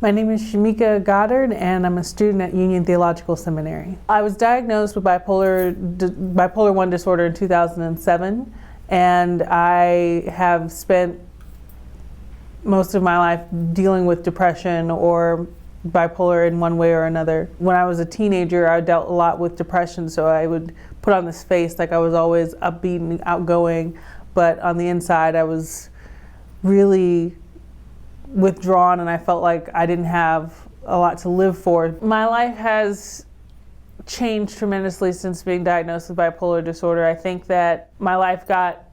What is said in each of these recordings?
My name is Shamika Goddard, and I'm a student at Union Theological Seminary. I was diagnosed with bipolar 1 disorder in 2007, and I have spent most of my life dealing with depression or bipolar in one way or another. When I was a teenager, I dealt a lot with depression, so I would put on this face like I was always upbeat and outgoing, but on the inside I was really withdrawn, and I felt like I didn't have a lot to live for. My life has changed tremendously since being diagnosed with bipolar disorder. I think that my life got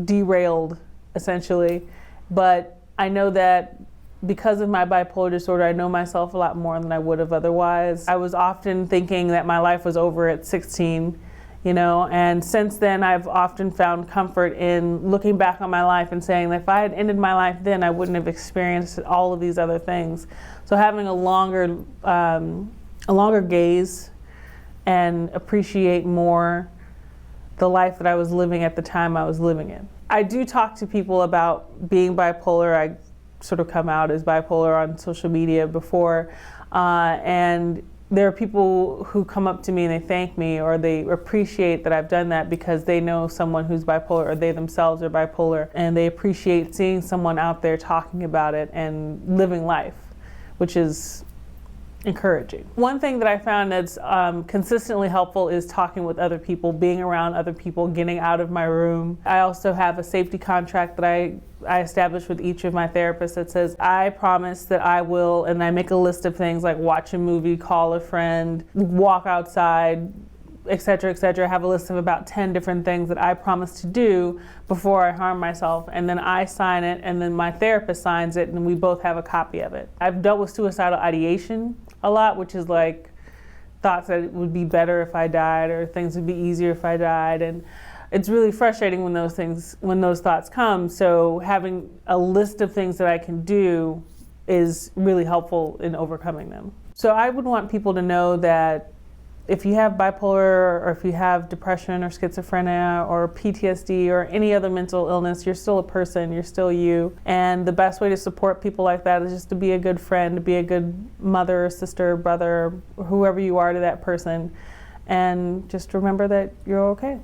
derailed, essentially, but I know that because of my bipolar disorder, I know myself a lot more than I would have otherwise. I was often thinking that my life was over at 16, and since then I've often found comfort in looking back on my life and saying that if I had ended my life then, I wouldn't have experienced all of these other things. So having a longer gaze and appreciate more the life that I was living at the time I was living it. I do talk to people about being bipolar. I sort of come out as bipolar on social media before, and there are people who come up to me and they thank me, or they appreciate that I've done that because they know someone who's bipolar, or they themselves are bipolar, and they appreciate seeing someone out there talking about it and living life, which is encouraging. One thing that I found that's consistently helpful is talking with other people, being around other people, getting out of my room. I also have a safety contract that I established with each of my therapists that says, I promise that I will, and I make a list of things like watch a movie, call a friend, walk outside, etc., etc. I have a list of about 10 different things that I promise to do before I harm myself, and then I sign it, and then my therapist signs it, and we both have a copy of it. I've dealt with suicidal ideation a lot, which is like thoughts that it would be better if I died, or things would be easier if I died, and it's really frustrating when those thoughts come. So having a list of things that I can do is really helpful in overcoming them. So I would want people to know that if you have bipolar, or if you have depression or schizophrenia or PTSD or any other mental illness, you're still a person, you're still you. And the best way to support people like that is just to be a good friend, to be a good mother, sister, brother, whoever you are to that person. And just remember that you're okay.